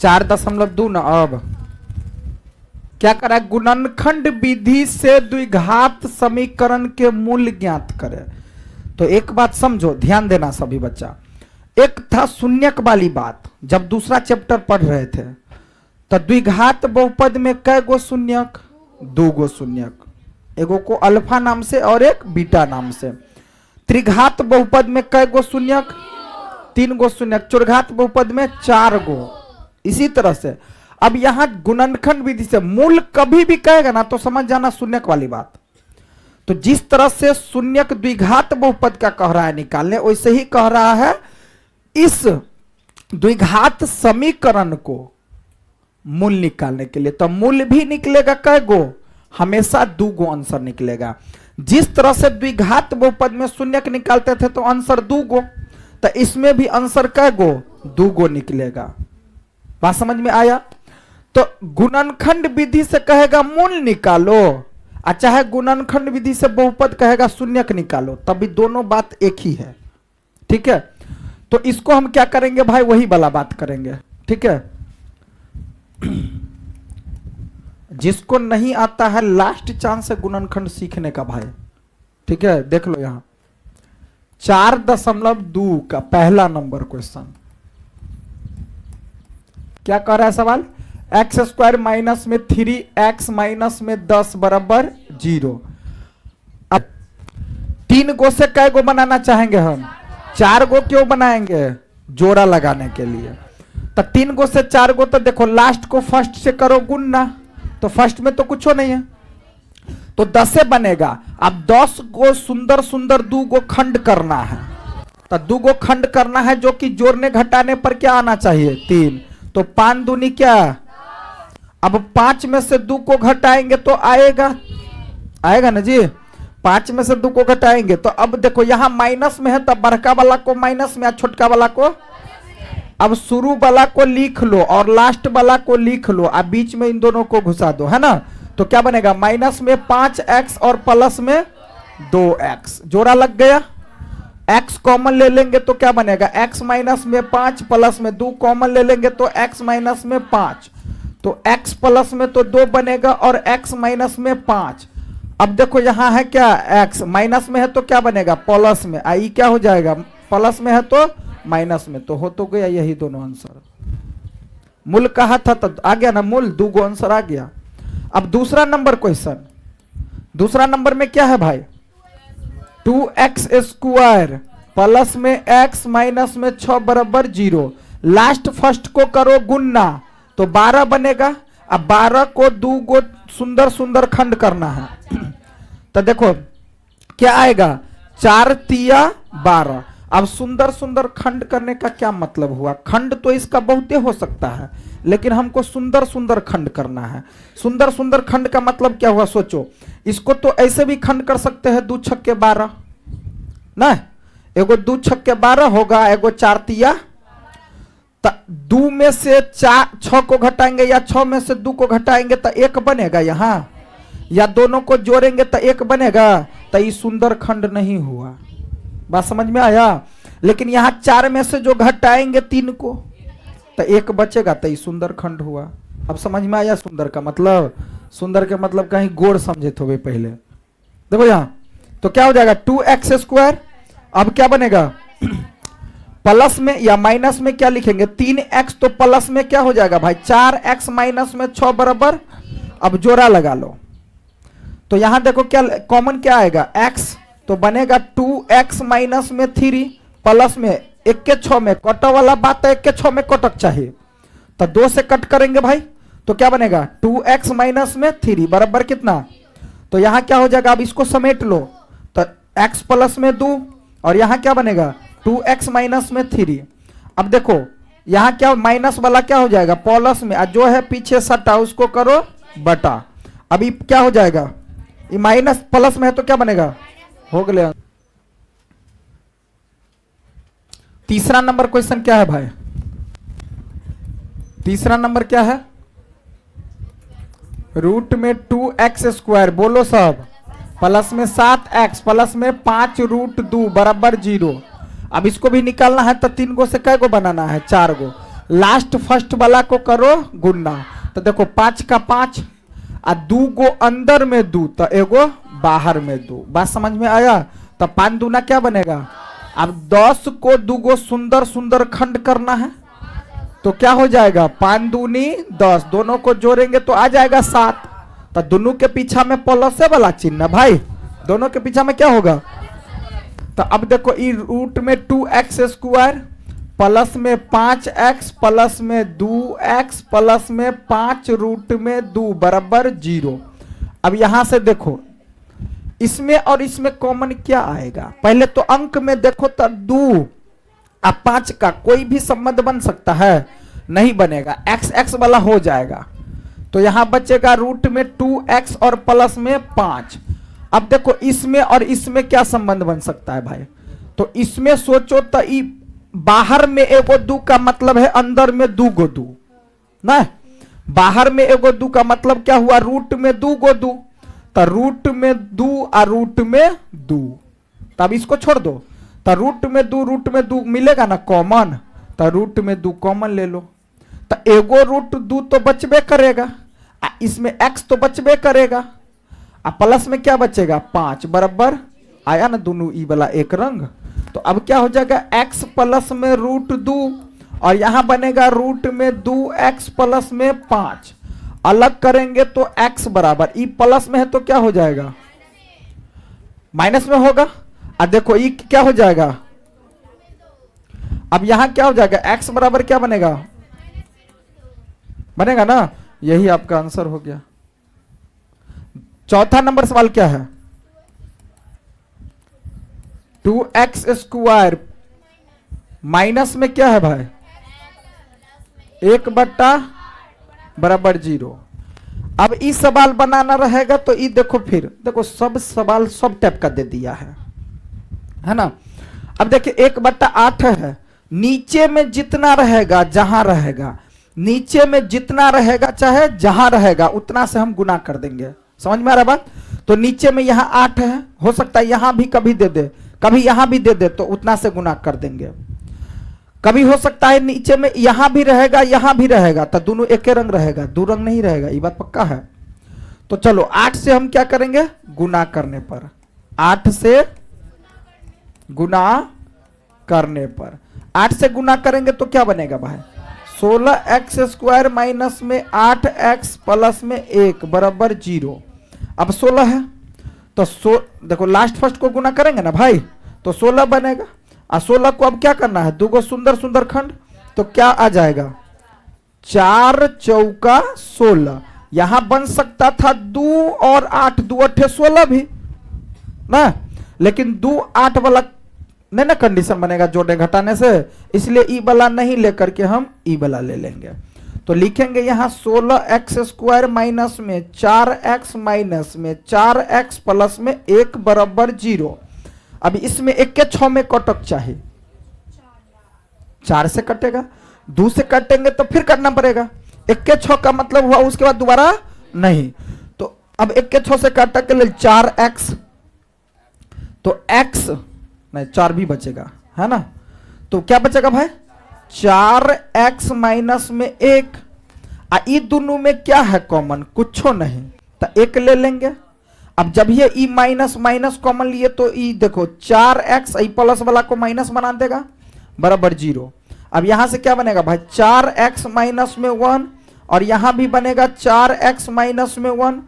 4.2 ना। अब क्या करा, गुणनखंड विधि से द्विघात समीकरण के मूल्य ज्ञात करे। तो एक बात समझो, ध्यान देना सभी बच्चा, एक था शून्यक वाली बात, जब दूसरा चैप्टर पढ़ रहे थे तो द्विघात बहुपद में कै गो शून्यक, 2 गो शून्यक, एगो को अल्फा नाम से और एक बीटा नाम से। त्रिघात बहुपद में कै गो शून्यक, 3 गो शून्यक। चौघात बहुपद में 4 गो। इसी तरह से अब यहां गुणनखंड विधि से मूल कभी भी कहेगा ना तो समझ जाना शून्यक वाली बात। तो जिस तरह से शून्यक द्विघात बहुपद का कह रहा है निकालने, वैसे ही कह रहा है इस द्विघात समीकरण को मूल निकालने के लिए। तो मूल भी निकलेगा कै गो, हमेशा 2 गो आंसर निकलेगा। जिस तरह से द्विघात बहुपद में शून्यक निकालते थे तो आंसर 2 गो, तो इसमें भी आंसर कै गो, 2 गो निकलेगा। बात समझ में आया? तो गुणनखंड विधि से कहेगा मूल निकालो, और चाहे गुणनखंड विधि से बहुपद कहेगा शून्यक निकालो, तभी दोनों बात एक ही है। ठीक है, तो इसको हम क्या करेंगे भाई, वही वाला बात करेंगे। ठीक है, जिसको नहीं आता है लास्ट चांस है गुणनखंड सीखने का भाई। ठीक है, देख लो यहां 4.2 का पहला नंबर क्वेश्चन क्या कर रहा है सवाल, x² माइनस में 3x माइनस में 10 बराबर 0। अब 3 गो से कै गो बनाना चाहेंगे हम, 4 गो क्यों बनाएंगे, जोड़ा लगाने के लिए। तो 3 गो से 4 गो, तो देखो लास्ट को फर्स्ट से करो गुणना, तो फर्स्ट में तो कुछ नहीं है, तो 10 से बनेगा। अब 10 को सुंदर सुंदर 2 गो खंड करना है, तो 2 गो खंड करना है, जो कि जोड़ने घटाने पर क्या आना चाहिए, 3। तो 5 दूनी क्या, अब 5 में से 2 को घटाएंगे तो आएगा ना जी, 5 में से 2 को घटाएंगे। तो अब देखो यहां माइनस में है, तो बड़का वाला को माइनस में, छोटका वाला को, अब शुरू वाला को लिख लो और लास्ट वाला को लिख लो, अब बीच में इन दोनों को घुसा दो, है ना। तो क्या बनेगा, माइनस में 5x और प्लस में 2x, जोड़ा लग गया। x कॉमन ले लेंगे तो क्या बनेगा, x माइनस में 5 प्लस में 2 कॉमन ले लेंगे तो x माइनस में 5, तो x प्लस में तो 2 बनेगा और x माइनस में 5। अब देखो यहां है क्या, x माइनस में है तो क्या बनेगा, प्लस में, आई क्या हो जाएगा, प्लस में है तो माइनस में, तो हो तो गया यही दोनों आंसर। मूल कहा था तो आ गया ना मूल, 2 गो आंसर आ गया। अब दूसरा नंबर क्वेश्चन, दूसरा नंबर में क्या है भाई, 2x² प्लस में x माइनस में 6 बराबर 0। लास्ट फर्स्ट को करो गुणना तो 12 बनेगा। अब 12 को 2 गो सुंदर सुंदर खंड करना है तो देखो क्या आएगा, 4 तिया 12। अब सुंदर सुंदर खंड करने का क्या मतलब हुआ, खंड तो इसका बहुते हो सकता है, लेकिन हमको सुंदर सुंदर खंड करना है। सुंदर सुंदर खंड का मतलब क्या हुआ, सोचो, इसको तो ऐसे भी खंड कर सकते हैं, 2 छक्के 12 ना, एगो 2 छक्के 12 होगा, एगो 4 तिया, 2 में से 6 को घटाएंगे या 6 में से 2 को घटाएंगे तो 1 बनेगा यहाँ, या दोनों को जोड़ेंगे तो 1 बनेगा, तो ये सुंदर खंड नहीं हुआ। बात समझ में आया। लेकिन यहाँ 4 में से जो घटाएंगे 3 को तो 1 बचेगा, तो ये सुंदर खंड हुआ। अब समझ में आया सुंदर का मतलब, सुंदर के मतलब कहीं गोड़ समझे थे पहले। देखो यहाँ तो क्या हो जाएगा, 2x²। अब क्या बनेगा, प्लस में या माइनस में क्या लिखेंगे, 3x, तो प्लस में क्या हो जाएगा भाई, 4x माइनस में 6 बराबर। अब जोड़ा लगा लो, तो यहां देखो क्या कॉमन क्या आएगा, x, तो बनेगा 2x माइनस में 3 प्लस में 1 के 6 में, कट वाला बात है, 1 के 6 में कटक चाहिए, तो 2 से कट करेंगे भाई, तो क्या बनेगा 2x माइनस में 3 बराबर कितना, तो यहां क्या हो जाएगा, अब इसको समेट लो, तो x प्लस में 2 और यहां क्या बनेगा 2x माइनस में 3। अब देखो यहां क्या माइनस वाला क्या हो जाएगा प्लस में, जो है पीछे सटा उसको करो बटा। अभी क्या हो जाएगा, ये माइनस प्लस में है तो क्या बनेगा, हो गया। तीसरा नंबर क्वेश्चन क्या है भाई, तीसरा नंबर क्या है, रूट में 2x² बोलो सब, प्लस में 7x प्लस में 5 रूट 2 बराबर 0। अब इसको भी निकालना है तो 3 गो से कै गो बनाना है, 4 गो। लास्ट फर्स्ट वाला को करो गुना। तो देखो 5 का 5 आ 2 गो अंदर में 2 तो एगो बाहर में 2। बात समझ में आया? तो 5 दूना क्या बनेगा? अब 10 को 2 गो सुंदर सुंदर खंड करना है तो क्या हो जाएगा? 5 दूनी 10, दोनों को जोड़ेंगे तो आ जाएगा 7। तो दोनों के पीछा में प्लस वाला चिन्ह भाई, दोनों के पीछा में क्या होगा? तो अब देखो ई रूट में 2x स्क्वायर प्लस में 5x प्लस में 2x प्लस में 5 रूट में 2 बराबर 0। अब यहां से देखो इसमें और इसमें कॉमन क्या आएगा? पहले तो अंक में देखो तो 2 अब 5 का कोई भी संबंध बन सकता है? नहीं बनेगा, x x वाला हो जाएगा। तो यहां बचेगा रूट में 2x और प्लस में 5। अब देखो इसमें और इसमें क्या संबंध बन सकता है भाई? तो इसमें सोचो तो बाहर में एगो 2 का मतलब है अंदर में 2 गो 2 ना। बाहर में एगो 2 का मतलब क्या हुआ? रूट में 2 गो 2। तो रूट में 2 और रूट में 2, तब इसको छोड़ दो। तो रूट में 2 मिलेगा ना कॉमन, तो रूट में 2 कॉमन ले लो। तो एगो रूट 2 तो बचबे करेगा, इसमें x तो बचबे करेगा, प्लस में क्या बचेगा? 5 बराबर आया ना दोनों ई वाला एक रंग। तो अब क्या हो जाएगा? x प्लस में रूट 2 और यहां बनेगा रूट में 2x प्लस में 5। अलग करेंगे तो x बराबर ई प्लस में है तो क्या हो जाएगा? माइनस में होगा। अब देखो ई क्या हो जाएगा? अब यहां क्या हो जाएगा? x बराबर क्या बनेगा? बनेगा ना, यही आपका आंसर हो गया। चौथा नंबर सवाल क्या है? 2x स्क्वायर माइनस में क्या है भाई? 1 बट्टा बराबर 0। अब इस सवाल बनाना रहेगा तो ये देखो, फिर देखो सब सवाल सब टाइप का दे दिया है ना। अब देखिए 1/8 है, नीचे में जितना रहेगा जहां रहेगा, नीचे में जितना रहेगा चाहे जहां रहेगा उतना से हम गुना कर देंगे। समझ में आ रहा बात? तो नीचे में यहां 8 है, हो सकता है यहां भी कभी दे दे, कभी यहां भी दे दे, तो उतना से गुना कर देंगे। कभी हो सकता है नीचे में यहां भी रहेगा तो दोनों एक रंग रहेगा, दो रंग नहीं रहेगा, ये बात पक्का है। तो चलो 8 से हम क्या करेंगे? गुना करने पर, 8 से गुना करने पर, 8 से गुना करेंगे तो क्या बनेगा भाई? 16x स्क्वायर माइनस में 8x प्लस में 1 बराबर 0। अब 16 है तो देखो लास्ट फर्स्ट को गुना करेंगे ना भाई तो 16 बनेगा। और 16 को अब क्या करना है? 2 गो सुंदर सुंदर खंड, तो क्या आ जाएगा? 4 चौका 16। यहां बन सकता था 2 और 8, 2 8 16 भी ना, लेकिन 2 8 वाला नहीं ना कंडीशन बनेगा जोड़ने घटाने से, इसलिए ई वाला नहीं लेकर के हम ई वाला ले लेंगे। तो लिखेंगे यहां 16x स्क्वायर माइनस में 4x माइनस में 4x प्लस में 1 बराबर 0। अब इसमें 1 के 6 में कटक चाहिए, 4 से कटेगा, 2 से कटेंगे तो फिर करना पड़ेगा। 1 के 6 का मतलब हुआ उसके बाद दोबारा नहीं। तो अब 1 के 6 से काटक के लिए 4x, तो x नहीं 4 भी बचेगा है ना। तो क्या बचेगा भाई? 4x माइनस में 1। ये दोनों में क्या है कॉमन? कुछ नहीं, तो 1 ले लेंगे। अब जब ये ई माइनस माइनस कॉमन लिए तो ई देखो 4x ई प्लस वाला को माइनस बना देगा बराबर 0। अब यहां से क्या बनेगा भाई? 4x माइनस में 1 और यहां भी बनेगा 4x माइनस में 1।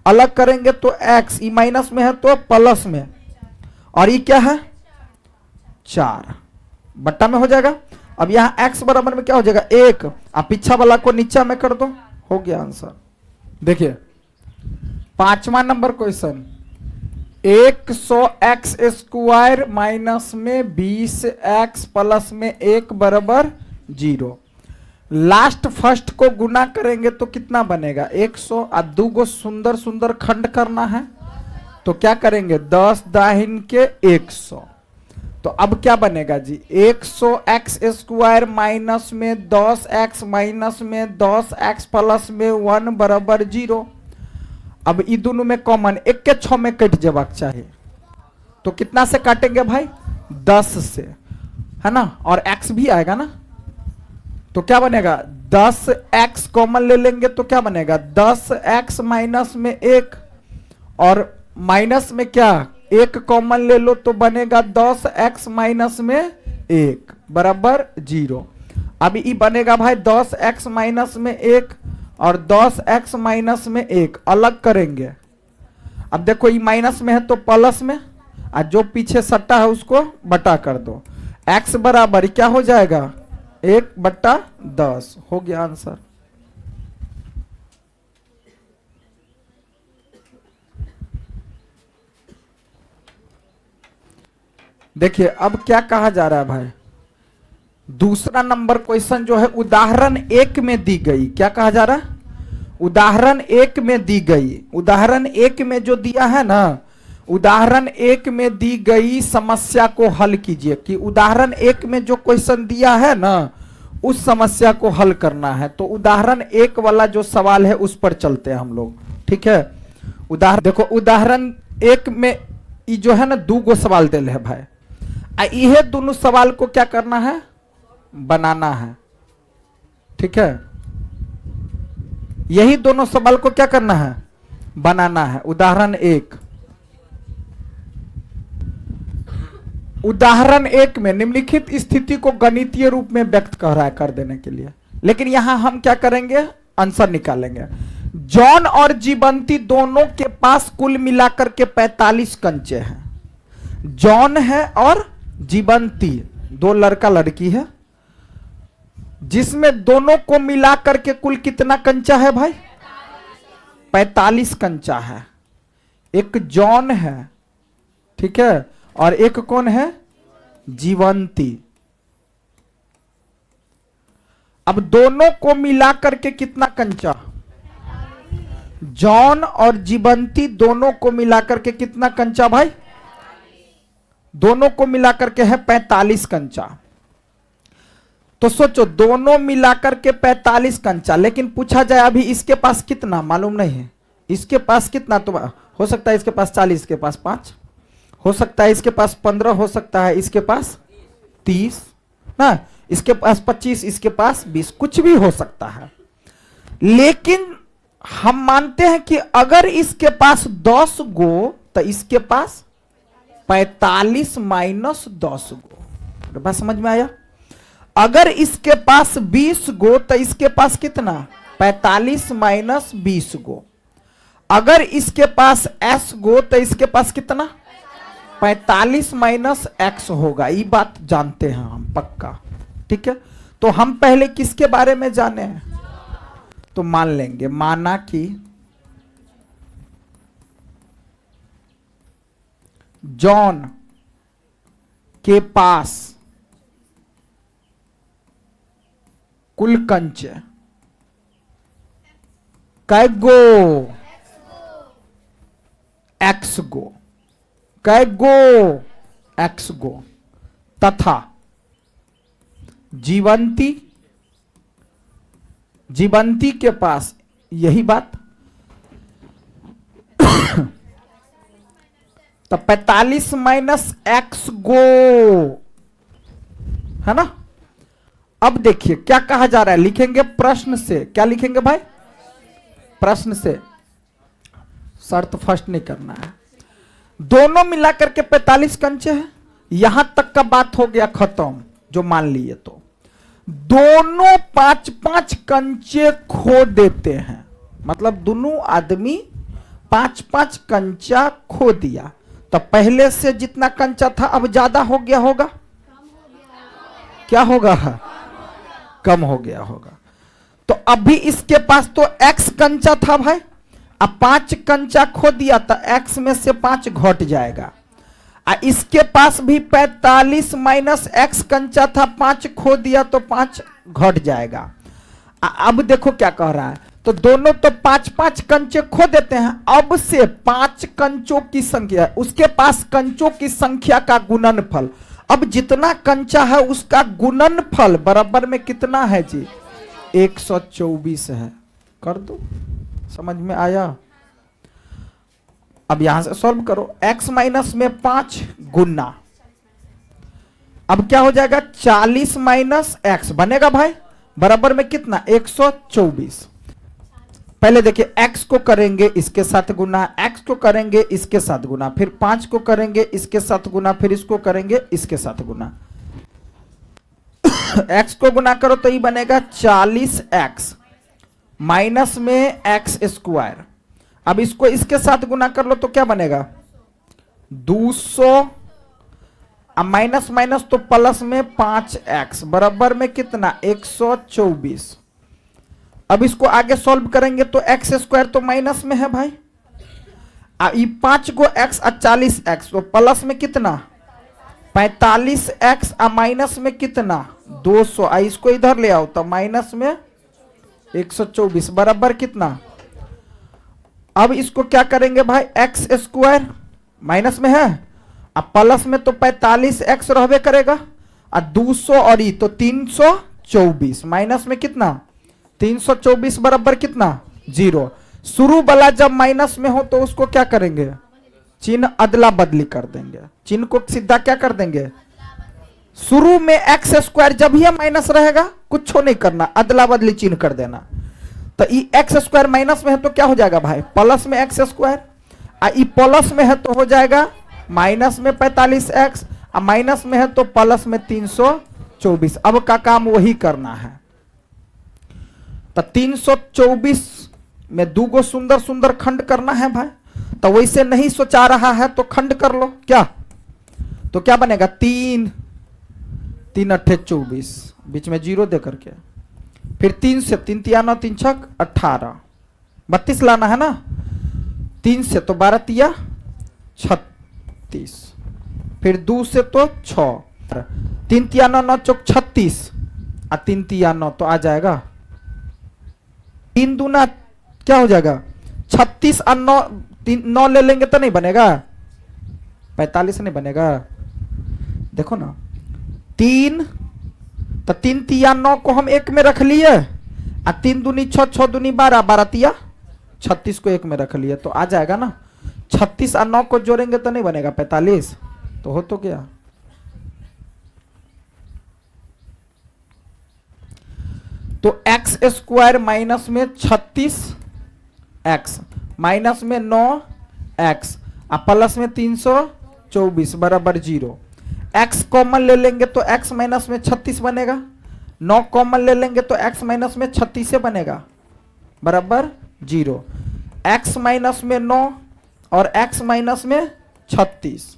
अलग करेंगे तो x ई माइनस में है तो प्लस में, और ये क्या है? 4 बट्टा में हो जाएगा। अब यहां x बराबर में क्या हो जाएगा? 1। अब पीछा वाला को नीचा में कर दो, हो गया आंसर। देखिए 5वां number question, 100x square minus में 20x प्लस में 1 बराबर 0। लास्ट फर्स्ट को गुना करेंगे तो कितना बनेगा? 100। और 2 गो सुंदर सुंदर खंड करना है तो क्या करेंगे? 10 दाहिन के 100। तो अब क्या बनेगा जी? 100x स्क्वायर माइनस में 10x माइनस में 10x प्लस में 1 बराबर 0। अब ये दोनों में कॉमन 1 के 6 में कट जावाक चाहिए, तो कितना से काटेंगे भाई? 10 से, है ना। और x भी आएगा ना, तो क्या बनेगा 10x कॉमन ले लेंगे तो क्या बनेगा 10x माइनस में 1 और माइनस में क्या 1 कॉमन ले लो तो बनेगा 10x माइनस में 1 बराबर 0। अब ये बनेगा भाई 10x माइनस में 1 और 10x माइनस में 1 अलग करेंगे। अब देखो ये माइनस में है तो प्लस में, और जो पीछे सट्टा है उसको बटा कर दो। x बराबर क्या हो जाएगा 1/10 हो गया आंसर। देखिए अब क्या कहा जा रहा है भाई, दूसरा नंबर क्वेश्चन जो है उदाहरण 1 में दी गई। क्या कहा जा रहा है, उदाहरण 1 में दी गई। उदाहरण 1 में जो दिया है ना, उदाहरण 1 में दी गई समस्या को हल कीजिए। कि उदाहरण 1 में जो क्वेश्चन दिया है ना उस समस्या को हल करना है। तो उदाहरण 1 वाला जो सवाल है उस पर चलते हैं हम लोग, ठीक है। उदाहरण देखो, उदाहरण 1 में ये जो है ना 2 गो सवाल दिल है भाई, यह दोनों सवाल को क्या करना है, बनाना है, ठीक है। यही दोनों सवाल को क्या करना है, बनाना है। उदाहरण 1, उदाहरण 1 में निम्नलिखित स्थिति को गणितीय रूप में व्यक्त कर रहा है कर देने के लिए, लेकिन यहां हम क्या करेंगे, आंसर निकालेंगे। जॉन और जीवंती दोनों के पास कुल मिलाकर के 45 कंचे हैं। जॉन है और जीवंती, 2 लड़का लड़की है, जिसमें दोनों को मिलाकर के कुल कितना कंचा है भाई, 45 कंचा है। एक जॉन है, ठीक है, और एक कौन है, जीवंती। अब दोनों को मिलाकर के कितना कंचा, जॉन और जीवंती दोनों को मिलाकर के कितना कंचा भाई, दोनों को मिलाकर के है 45 कंचा। तो सोचो दोनों मिलाकर के 45 कंचा, लेकिन पूछा जाए अभी इसके पास कितना मालूम नहीं है, इसके पास कितना, तो हो सकता है इसके पास 40, इसके पास 5, हो सकता है इसके पास 15, हो सकता है इसके पास 30 ना, इसके पास 25, इसके पास 20, कुछ भी हो सकता है। लेकिन हम मानते हैं कि अगर इसके पास 10 गो तो इसके पास 45 माइनस 10 गो। बात समझ में आया। अगर इसके पास 20 गो तो इसके पास कितना, 45 माइनस 20 गो। अगर इसके पास s गो तो इसके पास कितना, 45 माइनस x होगा। ये बात जानते हैं हम पक्का, ठीक है। तो हम पहले किसके बारे में जाने हैं, तो मान लेंगे, माना कि जॉन के पास कुल कंचे कै गो, x गो, कै गो, x गो, तथा जीवंती के पास यही बात तो 45 माइनस x गो है ना। अब देखिए क्या कहा जा रहा है, लिखेंगे प्रश्न से। क्या लिखेंगे भाई, प्रश्न से, शर्त फर्स्ट नहीं करना है। दोनों मिलाकर के 45 कंचे हैं, यहां तक का बात हो गया खत्म जो मान लिए। तो दोनों 5-5 कंचे खो देते हैं, मतलब दोनों आदमी 5-5 कंचा खो दिया। तो पहले से जितना कंचा था अब ज्यादा हो गया होगा, क्या होगा, कम हो गया होगा। तो अभी इसके पास तो x कंचा था भाई, अब 5 कंचा खो दिया तो x में से 5 घट जाएगा। इसके पास भी 45 माइनस x कंचा था, 5 खो दिया तो 5 घट जाएगा। अब देखो क्या कह रहा है, तो दोनों तो 5-5 कंचे खो देते हैं। अब से 5 कंचों की संख्या, उसके पास कंचों की संख्या का गुणनफल, अब जितना कंचा है उसका गुणनफल बराबर में कितना है जी, 124 है। कर दो, समझ में आया। अब यहां से सॉल्व करो, x माइनस में 5 गुना, अब क्या हो जाएगा 40 माइनस x बनेगा भाई, बराबर में कितना 124। पहले देखिए x को करेंगे इसके साथ गुना, x को करेंगे इसके साथ गुना, फिर 5 को करेंगे इसके साथ गुना, फिर इसको करेंगे इसके साथ गुना। x को गुना करो तो ये बनेगा 40x माइनस में x स्क्वायर। अब इसको इसके साथ गुना कर लो तो क्या बनेगा 200, अब माइनस माइनस तो प्लस में 5x बराबर में कितना 124। अब इसको आगे सॉल्व करेंगे तो एक्स स्क्वायर तो माइनस में है भाई, ये 5 को x और 40x तो प्लस में कितना 45x और माइनस में कितना 200। इसको इधर ले आओ तो माइनस में 124 बराबर कितना। अब इसको क्या करेंगे भाई एक्स स्क्वायर माइनस में है, अब प्लस में तो 45x रहबे करेगा और 200 और ये तो 324 माइनस में कितना 324 बराबर कितना 0। शुरू वाला जब माइनस में हो तो उसको क्या करेंगे चिन्ह अदला बदली कर देंगे, चिन्ह को सीधा क्या कर देंगे, शुरू में एक्स स्क्वायर जब ही माइनस रहेगा कुछ नहीं करना, अदला बदली चिन्ह कर देना। तो ये एक्स स्क्वायर माइनस में है तो क्या हो जाएगा भाई प्लस में एक्स स्क्वायर, ये प्लस में है तो हो जाएगा माइनस में 45x, माइनस में है तो प्लस में 324। अब का काम वही करना है। तो 324 में दो गो सुंदर सुंदर खंड करना है भाई, तो वैसे नहीं सोचा रहा है तो खंड कर लो क्या, तो क्या बनेगा 3 3 अट्ठे 24 बीच में 0 दे करके, फिर 3 से 3 तिया 9 3 छक 18 32 लाना है ना, 3 से तो 12 तिया 36, फिर 2 से तो 6, 3 तिया 9 9 चौक 36 और 3 तिया 9 तो आ जाएगा 3 दूना क्या हो जाएगा 36 और 9 ले लेंगे तो नहीं बनेगा 45 नहीं बनेगा। देखो ना 3 तो 3 तिया 9 को हम एक में रख लिए और 3 दूनी 6 6 दूनी 12 12 तिया 36 को एक में रख लिए तो आ जाएगा ना। 36 और 9 को जोड़ेंगे तो नहीं बनेगा 45, तो हो तो क्या। तो एक्स स्क्वायर माइनस में 36x माइनस में 9x और प्लस में 324 बराबर 0। x कॉमन ले लेंगे तो x माइनस में 36 बनेगा, 9 कॉमन ले लेंगे तो x माइनस में 36 से बनेगा बराबर 0। x माइनस में 9 और x माइनस में 36,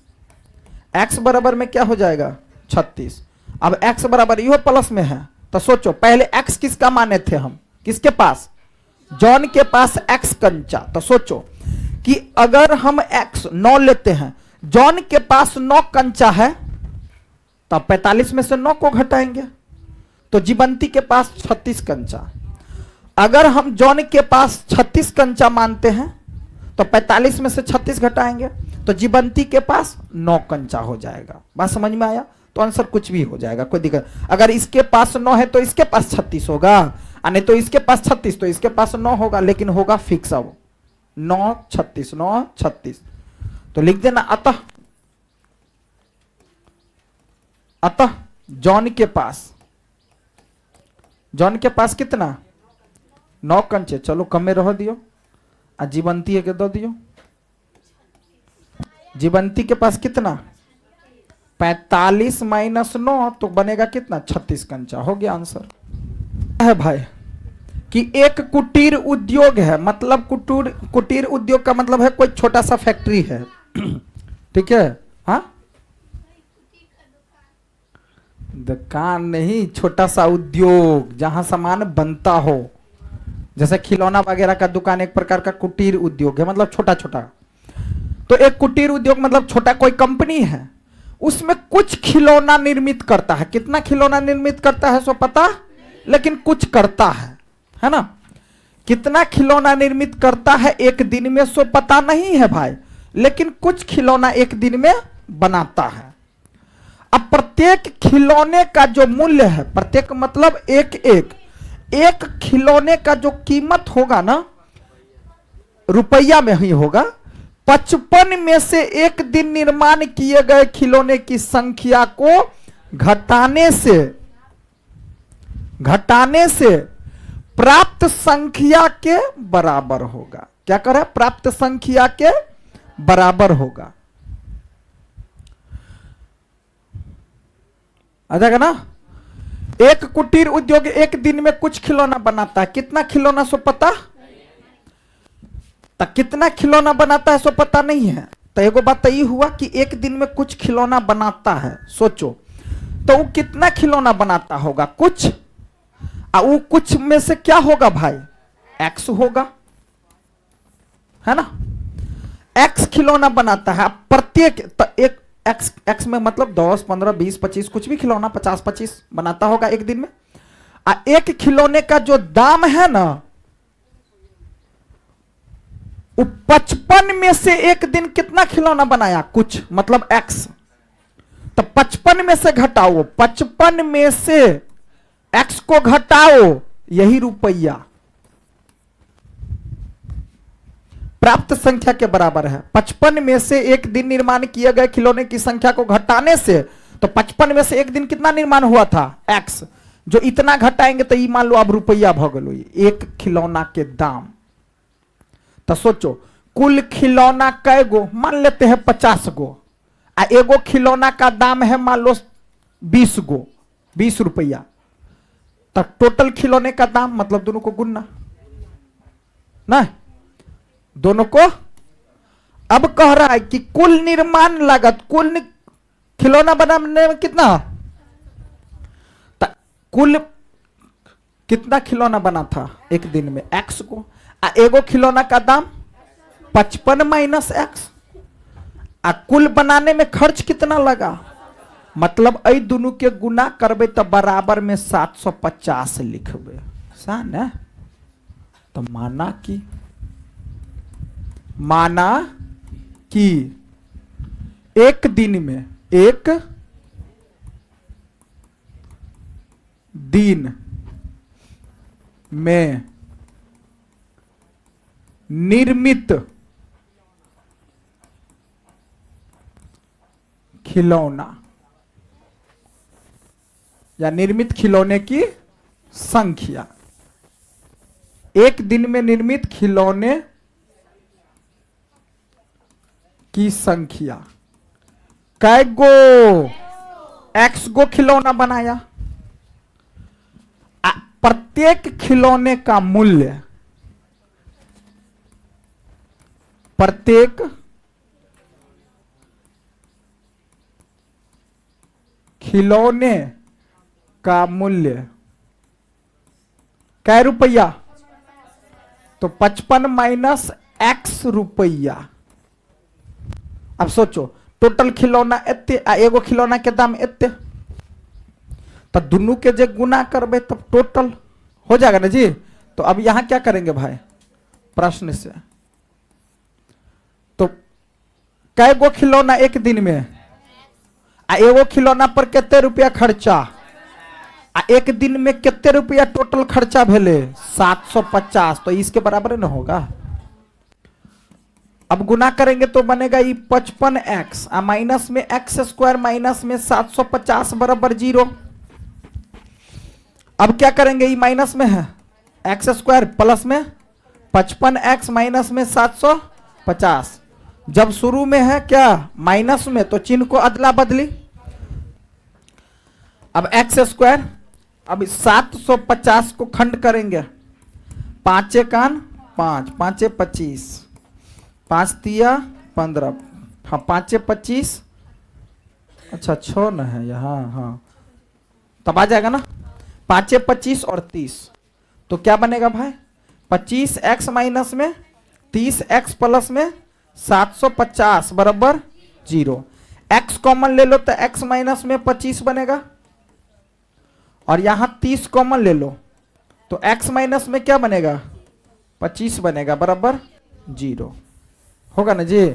x बराबर में क्या हो जाएगा 36। अब x बराबर यह प्लस में है तो सोचो पहले x किसका माने थे हम, किसके पास जॉन के पास x कंचा। तो सोचो कि अगर हम x 9 लेते हैं, जॉन के पास 9 कंचा है तो 45 में से 9 को घटाएंगे तो जीवंती के पास 36 कंचा। अगर हम जॉन के पास 36 कंचा मानते हैं तो 45 में से 36 घटाएंगे तो जीवंती के पास 9 कंचा हो जाएगा। बात समझ में आया, तो आंसर कुछ भी हो जाएगा, कोई दिक्कत। अगर इसके पास 9 है तो इसके पास 36 होगा, नहीं तो इसके पास 36 तो इसके पास 9 होगा, लेकिन होगा फिक्स अब 9 36 9 36। तो लिख देना अतः जॉन के पास कितना 9 कंचे, चलो कम में रह दियो, जीवंती है के दो दियो। जीवंती के पास कितना 45 माइनस 9 तो बनेगा कितना 36 कंचा। हो गया आंसर। है भाई कि एक कुटीर उद्योग है, मतलब कुटीर उद्योग का मतलब है कोई छोटा सा फैक्ट्री है ठीक है। हाँ दुकान नहीं, छोटा सा उद्योग जहां सामान बनता हो, जैसे खिलौना वगैरह का दुकान एक प्रकार का कुटीर उद्योग है, मतलब छोटा छोटा। तो एक कुटीर उद्योग मतलब छोटा कोई कंपनी है, उसमें कुछ खिलौना निर्मित करता है। कितना खिलौना निर्मित करता है सो पता, लेकिन कुछ करता है ना। कितना खिलौना निर्मित करता है एक दिन में सो पता नहीं है भाई, लेकिन कुछ खिलौना एक दिन में बनाता है। अब प्रत्येक खिलौने का जो मूल्य है, प्रत्येक मतलब एक खिलौने का जो कीमत होगा ना रुपया में ही होगा। 55 में से एक दिन निर्माण किए गए खिलौने की संख्या को घटाने से घटाने से प्राप्त संख्या के बराबर होगा। क्या करे? प्राप्त संख्या के बराबर होगा। आ जाएगा ना? एक कुटीर उद्योग एक दिन में कुछ खिलौना बनाता है। कितना खिलौना सो पता? तो कितना खिलौना बनाता है सो पता नहीं है। तो एगो बात तो ये हुआ कि एक दिन में कुछ खिलौना बनाता है। सोचो तो वो कितना खिलौना बनाता होगा? कुछ। वो कुछ में से क्या होगा भाई? एक्स होगा, है ना? एक्स खिलौना बनाता है। प्रत्येक तो एक एक्स में मतलब 10, 15, 20, 25 कुछ भी खिलौना 50, 25 बनाता होगा एक दिन में। एक खिलौने का जो दाम है ना, वो 55 में से एक दिन कितना खिलौना बनाया? कुछ मतलब एक्स। तो 55 में से घटाओ, 55 में से एक्स को घटाओ, यही रुपया प्राप्त संख्या के बराबर है। 55 में से एक दिन निर्माण किए गए खिलौने की संख्या को घटाने से, तो 55 में से एक दिन कितना निर्माण हुआ था? एक्स। जो इतना घटाएंगे तो ये मान लो अब रुपया भगलो एक खिलौना के दाम। तो सोचो कुल खिलौना कै गो? मान लेते हैं 50 गो। एगो खिलौना का दाम है मान लो 20 गो, 20 रुपया। तो टोटल खिलौने का दाम मतलब दोनों को गुनना ना, दोनों को। अब कह रहा है कि कुल निर्माण लागत, कुल खिलौना बनाने में कितना? कुल कितना खिलौना बना था एक दिन में? एक्स को। एगो खिलौना का दाम 55 माइनस एक्स। कुल बनाने में खर्च कितना लगा? मतलब ऐ दोनों के गुना करबे तो बराबर में 750 लिखबे। सा ना? तो माना कि एक दिन में, एक दिन में निर्मित खिलौना या निर्मित खिलौने की संख्या, एक दिन में निर्मित खिलौने की संख्या कै गो? एक्स गो खिलौना बनाया। प्रत्येक खिलौने का मूल्य, प्रत्येक खिलौने का मूल्य कै रुपया? तो 55 माइनस एक्स रुपया। अब सोचो टोटल खिलौना एते, एगो खिलौना के दाम एते, तो दोनों के जे गुना करबे तब टोटल हो जाएगा ना जी। तो अब यहां क्या करेंगे भाई प्रश्न से? तो कै गो खिलौना एक दिन में? एगो खिलौना पर कितने रुपया खर्चा? एक दिन में कितने रुपया टोटल खर्चा भेले? 750। तो इसके बराबर ना होगा। अब गुना करेंगे तो बनेगा ये 55x माइनस में एक्स स्क्वायर माइनस में 750 बराबर 0। अब क्या करेंगे? ये माइनस में है एक्स स्क्वायर प्लस में 55x माइनस में 750। जब शुरू में है क्या माइनस में, तो चिन्ह को अदला बदली। अब एक्स स्क्वायर, अब 750 को खंड करेंगे, 5 कान 5, 5 25, 5 तिया 15, हाँ 5 25, अच्छा 6 न है यहाँ, हाँ तब आ जाएगा ना 5 25 और 30। तो क्या बनेगा भाई? 25x माइनस में 30x प्लस में 750 बराबर 0। x कॉमन ले लो तो x माइनस में 25 बनेगा, और यहां 30 कॉमन ले लो तो x माइनस में क्या बनेगा? 25 बनेगा बराबर 0। होगा ना जी।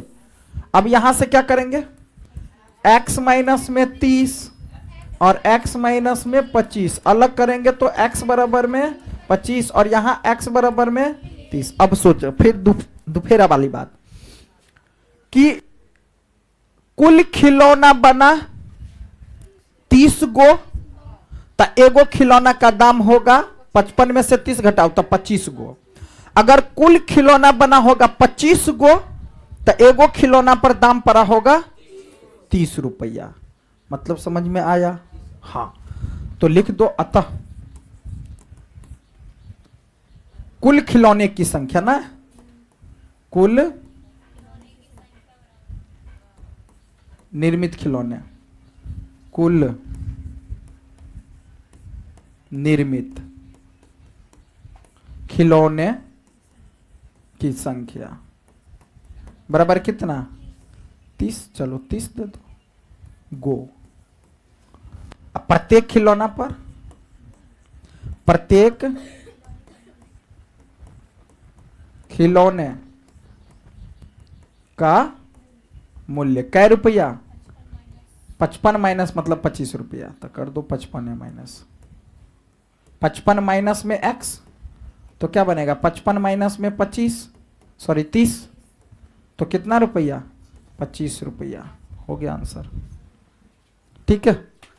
अब यहां से क्या करेंगे? x माइनस में 30 और x माइनस में 25 अलग करेंगे तो x बराबर में 25 और यहां x बराबर में 30। अब सोचो फिर दुफेरा वाली बात कि कुल खिलौना बना 30 गो, तो एगो खिलौना का दाम होगा 55 में से 30 घटाओ तो 25 गो। अगर कुल खिलौना बना होगा 25 गो तो एगो खिलौना पर दाम पड़ा होगा 30 रुपया। मतलब समझ में आया? हाँ, तो लिख दो अतः कुल खिलौने की संख्या ना, कुल निर्मित खिलौने, कुल निर्मित खिलौने की संख्या बराबर कितना? 30। चलो 30 दे दो गो। अब प्रत्येक खिलौना पर, प्रत्येक खिलौने का मूल्य कै रुपया? 55 माइनस मतलब 25 रुपया। तो कर दो 55 माइनस 55 माइनस में x तो क्या बनेगा? 55 माइनस में 25 सॉरी 30 तो कितना रुपया? 25 रुपया। हो गया आंसर। ठीक है।